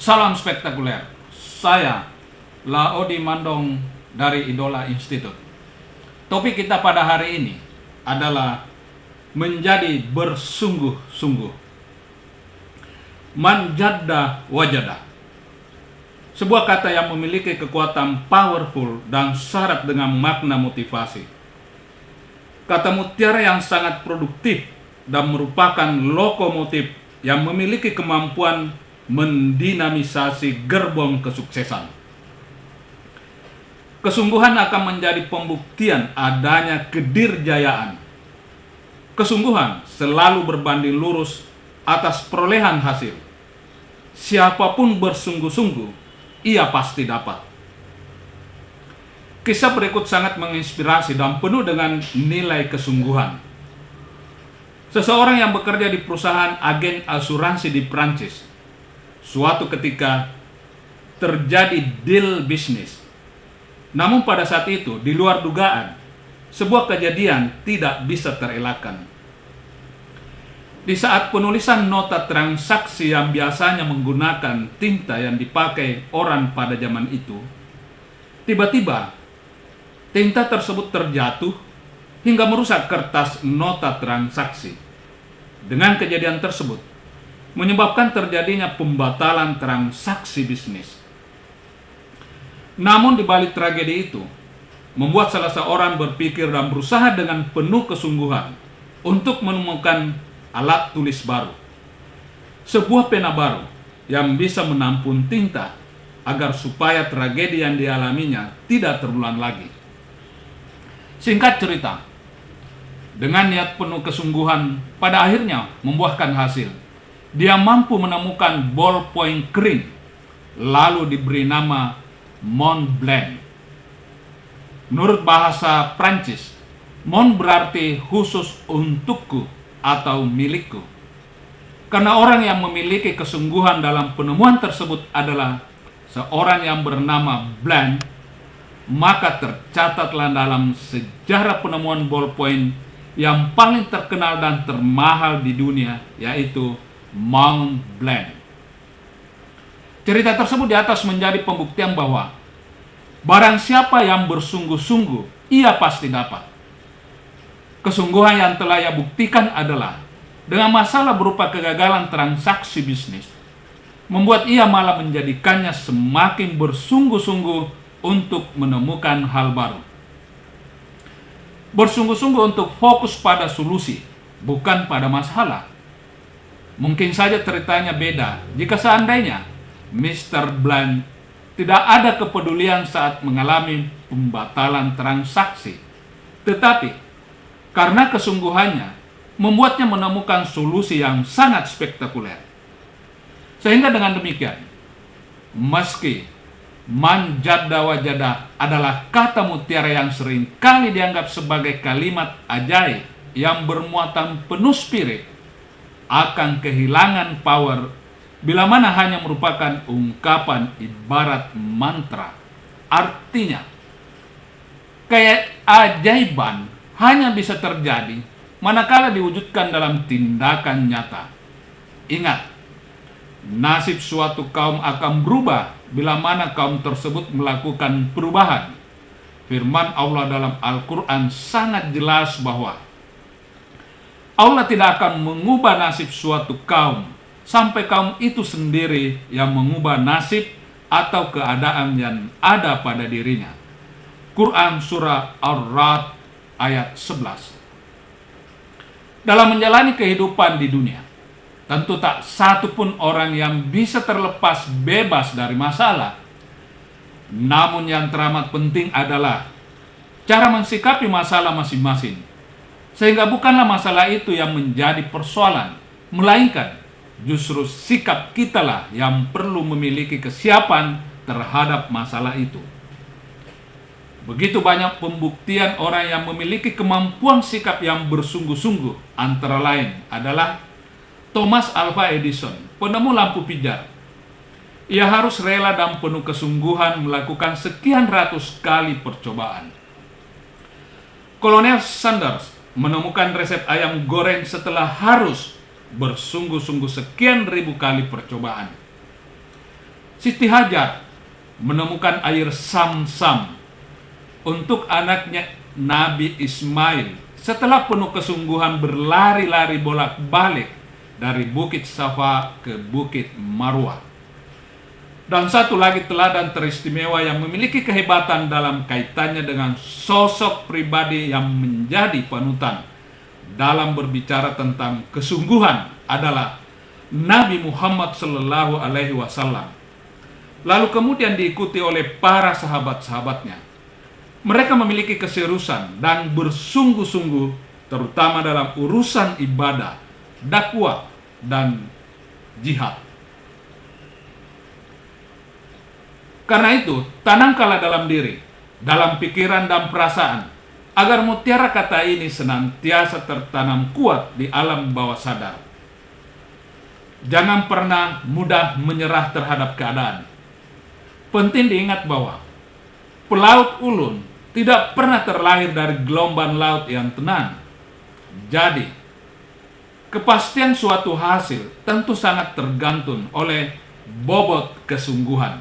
Salam spektakuler. Saya Laodi Mandong dari Idola Institute. Topik kita pada hari ini adalah menjadi bersungguh-sungguh. Man jadda wajada. Sebuah kata yang memiliki kekuatan powerful dan syarat dengan makna motivasi. Kata mutiara yang sangat produktif dan merupakan lokomotif yang memiliki kemampuan mendinamisasi gerbong kesuksesan. Kesungguhan akan menjadi pembuktian adanya kedirjayaan. Kesungguhan selalu berbanding lurus atas perolehan hasil. Siapapun bersungguh-sungguh, ia pasti dapat. Kisah berikut sangat menginspirasi dan penuh dengan nilai kesungguhan. Seseorang yang bekerja di perusahaan agen asuransi di Prancis, suatu ketika terjadi deal bisnis. Namun pada saat itu, di luar dugaan, sebuah kejadian tidak bisa terelakkan. Di saat penulisan nota transaksi yang biasanya menggunakan tinta yang dipakai orang pada zaman itu, tiba-tiba tinta tersebut terjatuh hingga merusak kertas nota transaksi. Dengan kejadian tersebut, menyebabkan terjadinya pembatalan transaksi bisnis. Namun di balik tragedi itu, membuat salah seorang berpikir dan berusaha dengan penuh kesungguhan untuk menemukan alat tulis baru. Sebuah pena baru yang bisa menampung tinta agar supaya tragedi yang dialaminya tidak terulang lagi. Singkat cerita, dengan niat penuh kesungguhan pada akhirnya membuahkan hasil. Dia mampu menemukan ballpoint kering, lalu diberi nama Mont Blanc. Menurut bahasa Prancis, Mont berarti khusus untukku atau milikku. Karena orang yang memiliki kesungguhan dalam penemuan tersebut adalah seorang yang bernama Blanc, maka tercatatlah dalam sejarah penemuan ballpoint yang paling terkenal dan termahal di dunia, yaitu Mont Blanc. Cerita tersebut di atas menjadi pembuktian bahwa barang siapa yang bersungguh-sungguh, ia pasti dapat. Kesungguhan yang telah ia buktikan adalah dengan masalah berupa kegagalan transaksi bisnis, membuat ia malah menjadikannya semakin bersungguh-sungguh untuk menemukan hal baru. Bersungguh-sungguh untuk fokus pada solusi, bukan pada masalah. Mungkin saja ceritanya beda jika seandainya Mr. Blanc tidak ada kepedulian saat mengalami pembatalan transaksi. Tetapi karena kesungguhannya membuatnya menemukan solusi yang sangat spektakuler. Sehingga dengan demikian, meski man jadda wajada adalah kata mutiara yang sering kali dianggap sebagai kalimat ajaib yang bermuatan penuh spirit, akan kehilangan power bila mana hanya merupakan ungkapan ibarat mantra. Artinya, keajaiban hanya bisa terjadi manakala diwujudkan dalam tindakan nyata. Ingat, nasib suatu kaum akan berubah bila mana kaum tersebut melakukan perubahan. Firman Allah dalam Al-Quran sangat jelas bahwa Allah tidak akan mengubah nasib suatu kaum sampai kaum itu sendiri yang mengubah nasib atau keadaan yang ada pada dirinya. Quran Surah Ar-Ra'd ayat 11. Dalam menjalani kehidupan di dunia, tentu tak satu pun orang yang bisa terlepas bebas dari masalah. Namun yang teramat penting adalah cara mensikapi masalah masing-masing. Sehingga bukanlah masalah itu yang menjadi persoalan, melainkan justru sikap kitalah yang perlu memiliki kesiapan terhadap masalah itu. Begitu banyak pembuktian orang yang memiliki kemampuan sikap yang bersungguh-sungguh, antara lain adalah Thomas Alva Edison, penemu lampu pijar. Ia harus rela dan penuh kesungguhan melakukan sekian ratus kali percobaan. Kolonel Sanders menemukan resep ayam goreng setelah harus bersungguh-sungguh sekian ribu kali percobaan. Siti Hajar menemukan air Sam-Sam untuk anaknya Nabi Ismail setelah penuh kesungguhan berlari-lari bolak-balik dari Bukit Safa ke Bukit Marwah. Dan satu lagi teladan teristimewa yang memiliki kehebatan dalam kaitannya dengan sosok pribadi yang menjadi panutan dalam berbicara tentang kesungguhan adalah Nabi Muhammad SAW. Lalu kemudian diikuti oleh para sahabat-sahabatnya. Mereka memiliki keseriusan dan bersungguh-sungguh terutama dalam urusan ibadah, dakwah, dan jihad. Karena itu, tanamkanlah dalam diri, dalam pikiran dan perasaan, agar mutiara kata ini senantiasa tertanam kuat di alam bawah sadar. Jangan pernah mudah menyerah terhadap keadaan. Penting diingat bahwa pelaut ulun tidak pernah terlahir dari gelombang laut yang tenang. Jadi, kepastian suatu hasil tentu sangat tergantung oleh bobot kesungguhan.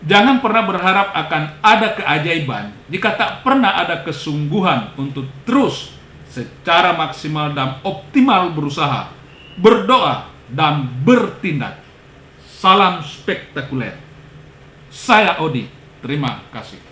Jangan pernah berharap akan ada keajaiban jika tak pernah ada kesungguhan untuk terus secara maksimal dan optimal berusaha, berdoa, dan bertindak. Salam spektakuler. Saya Odi, terima kasih.